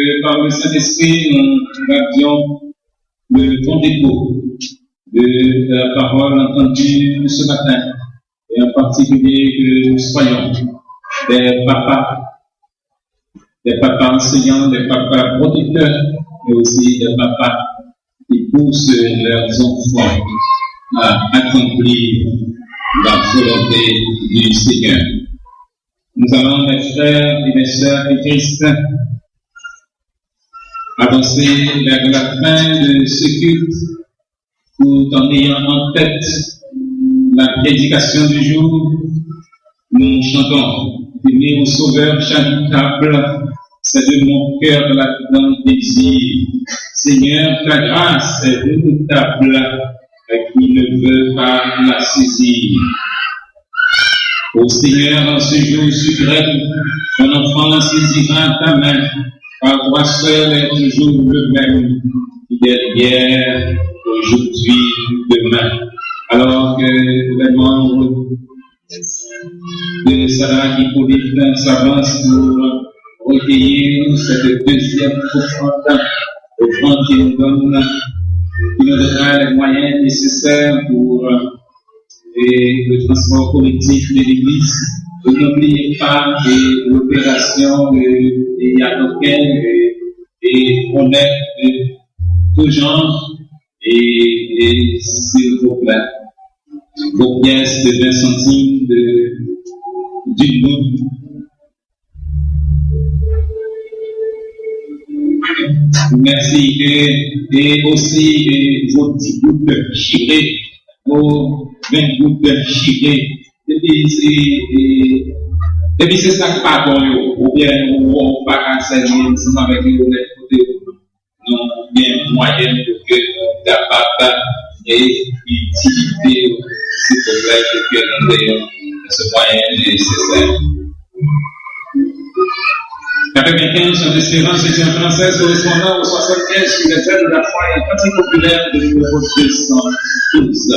que par le Saint-Esprit, nous avions le bon dépôt de la parole entendue ce matin, et en particulier que nous soyons des papas enseignants, des papas protecteurs, mais aussi des papas qui poussent leurs enfants à accomplir la volonté du Seigneur. Nous allons, mes frères et mes sœurs et Christ, avancer vers la fin de ce culte, tout en ayant en tête la prédication du jour. Nous chantons « Aimer au Sauveur charitable, c'est de mon cœur la grande désir. Seigneur, ta grâce est redoutable, qui ne veut pas la saisir. Ô Seigneur, en ce jour suprême, ton enfant saisira ta main, car toi seul est toujours le même, fidèle hier, aujourd'hui, demain. Alors que les membres de Sarah Hippolyte s'avancent pour recueillir cette deuxième offrande qui nous donnera les moyens nécessaires pour le transport collectif de l'Église. N'oubliez pas l'opération des Yadoken et honnête de tout genre et s'il vous plaît, vos pièces de 20 centimes d'une goutte. Merci et aussi vos 10 gouttes chiffrées, vos 20 gouttes chiffrées. Depuis c'est ça que pas bon, ou bien on va enseigner ensemble avec les côtés, non bien moyen pour que nous capable et utiliser ces problèmes que nous ayons ce moyen nécessaire. 95 sur l'espérance et en française correspondant au 75 sur les faits de la foi et parti populaire de numéro 212.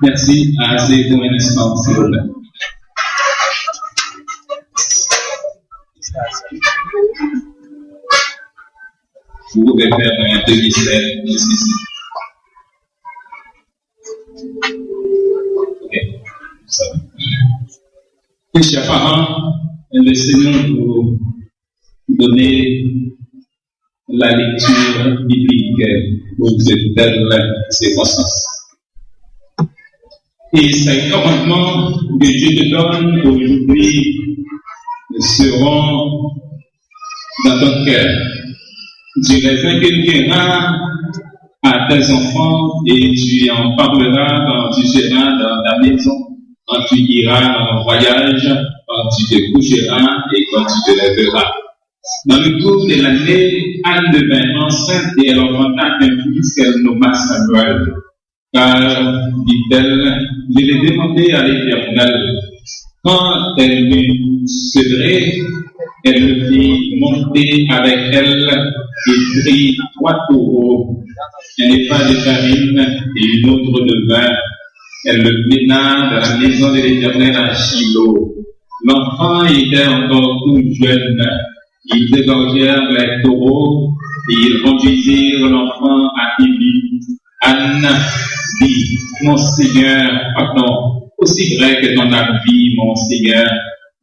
Merci. Assez pour un instant, s'il vous plaît. Vous pouvez faire un demi-cercle ici. Ok. Ça va. Et chers parents, laissez-nous vous donner la lecture biblique pour de telles circonstances. Et ces commandements que Dieu te donne aujourd'hui seront dans ton cœur. Tu les inculqueras à tes enfants et tu en parleras quand tu seras dans ta maison, quand tu iras en voyage, quand tu te coucheras et quand tu te lèveras. Dans le cours de l'année, Anne devint enceinte et elle enfanta un fils qu'elle nomma Samuel. Car, dit-elle, je l'ai demandé à l'Éternel. Quand elle m'eut sevré, elle me fit monter avec elle et prit 3 taureaux, un épha de farine et une autre de vin. Elle le mena dans la maison de l'Éternel à Shiloh. L'enfant était encore tout jeune. Ils dégorgèrent les taureaux et ils conduisirent l'enfant à Élie. Anne dit, mon Seigneur, pardon, aussi vrai que ton vie, mon Seigneur,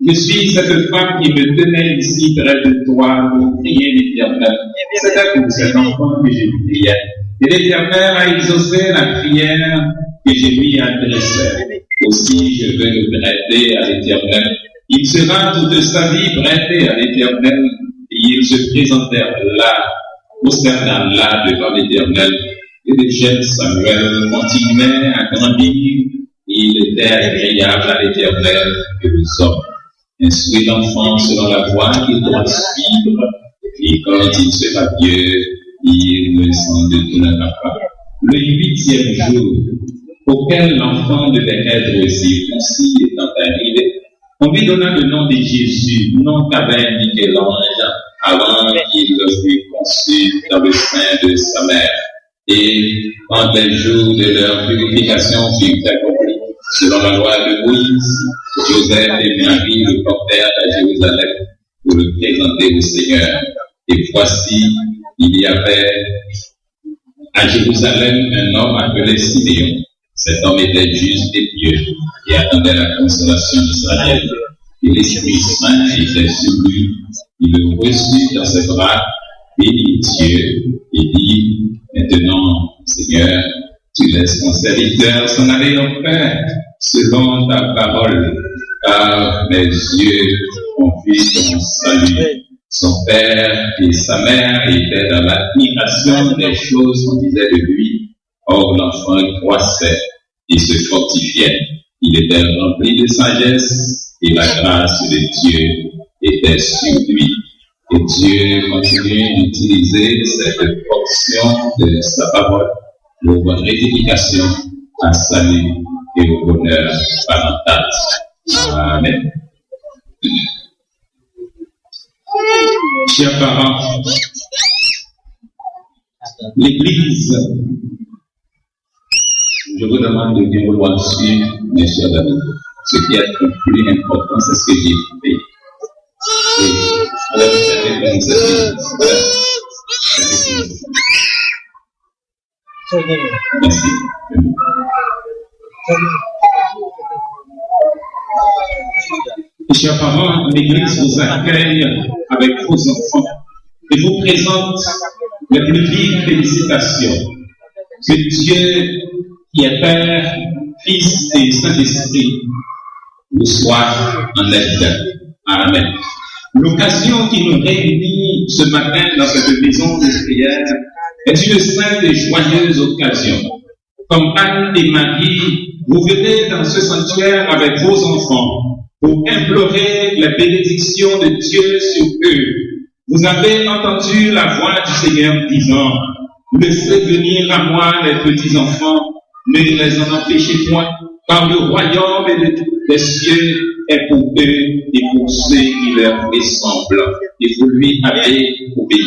je suis cette femme qui me tenait ici près de toi pour prier l'Éternel. C'est pour cet enfant que j'ai prié. Et l'Éternel a exaucé la prière que je lui adressais. Aussi, je veux le prêter à l'Éternel. Il sera toute sa vie prêté à l'Éternel. Et il se présentèrent là, prosternant là devant l'Éternel. Et le jeune Samuel continuait à grandir. Il était agréable à l'Éternel que aux hommes. Instruit l'enfant selon la voie qu'il doit suivre. Et quand il sera vieux, il ne s'en détournera pas. Le 8e jour, auquel l'enfant devait être circoncis étant arrivé, on lui donna le nom de Jésus, nom qu'avait indiqué l'ange avant qu'il fût conçu dans le sein de sa mère. Et quand les jours de leur purification furent accomplis, selon la loi de Moïse, Joseph et Marie le portèrent à Jérusalem pour le présenter au Seigneur. Et voici, il y avait à Jérusalem un homme appelé Siméon. Cet homme était juste et pieux et attendait la consolation d'Israël. Et l'Esprit Saint était sur lui. Il le reçut dans ses bras, bénit Dieu et dit, maintenant, Seigneur, tu laisses ton serviteur s'en aller en paix, selon ta parole, car mes yeux ont vu ton salut. Son père et sa mère étaient dans l'admiration des choses qu'on disait de lui. Or, l'enfant croissait et se fortifiait. Il était rempli de sagesse et la grâce de Dieu était sur lui. Et Dieu continue d'utiliser cette portion de sa parole pour votre édification, à salut et au bonheur parental. Amen. Chers parents, l'Église, je vous demande de bien vouloir suivre, mes chers amis. Ce qui est le plus important, c'est ce que j'ai fait. Et alors, vous savez comment ça se fait. Merci. Chers parents, l'Église vous accueille avec vos enfants et vous présente les plus vives félicitations. Que Dieu, qui est Père, Fils et Saint-Esprit, vous soit en aide. Amen. L'occasion qui nous réunit ce matin dans cette maison de prière est une sainte et joyeuse occasion. Comme Anne et Marie, vous venez dans ce sanctuaire avec vos enfants pour implorer la bénédiction de Dieu sur eux. Vous avez entendu la voix du Seigneur disant, « Laissez venir à moi les petits enfants, ne les en empêchez point, car le royaume des cieux est pour eux et pour ceux qui leur ressemblent. » Et vous lui avez obéi.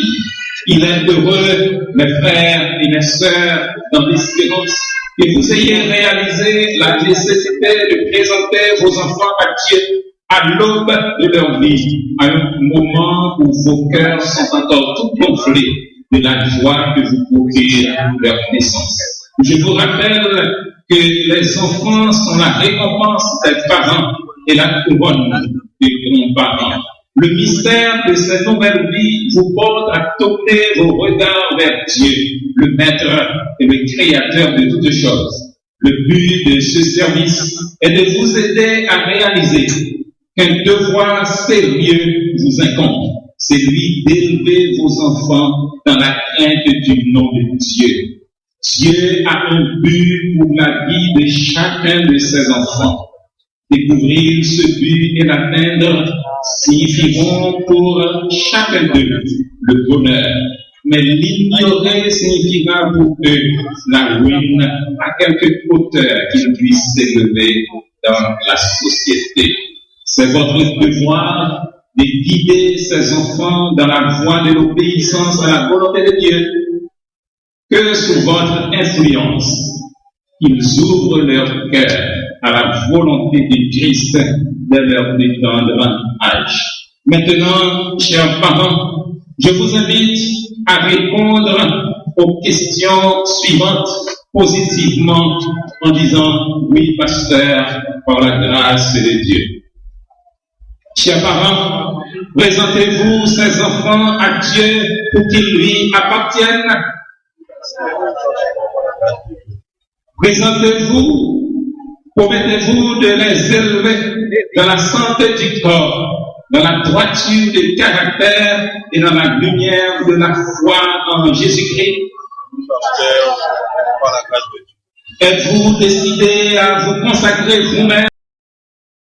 Il est heureux, mes frères et mes sœurs, dans l'espérance, que vous ayez réalisé la nécessité de présenter vos enfants à Dieu à l'aube de leur vie, à un moment où vos cœurs sont encore tout gonflés de la joie que vous procure leur naissance. Je vous rappelle que les enfants sont la récompense des parents et la couronne des grands-parents. Le mystère de cette nouvelle vie vous porte à tourner vos regards vers Dieu, le Maître et le Créateur de toutes choses. Le but de ce service est de vous aider à réaliser qu'un devoir sérieux vous incombe. C'est celui d'élever vos enfants dans la crainte du nom de Dieu. Dieu a un but pour la vie de chacun de ses enfants. Découvrir ce but et l'atteindre signifieront pour chacun d'eux le bonheur. Mais l'ignorer signifiera pour eux la ruine à quelque hauteur qu'ils puissent s'élever dans la société. C'est votre devoir de guider ces enfants dans la voie de l'obéissance à la volonté de Dieu. Que sous votre influence, ils ouvrent leur cœur à la volonté de Christ de leur plus tendre âge. Maintenant, chers parents, je vous invite à répondre aux questions suivantes positivement en disant « Oui, pasteur, par la grâce de Dieu ». Chers parents, présentez-vous ces enfants à Dieu pour qu'ils lui appartiennent. Présentez-vous, promettez-vous de les élever dans la santé du corps, dans la droiture du caractère et dans la lumière de la foi en Jésus-Christ. Êtes-vous décidé à vous consacrer vous-même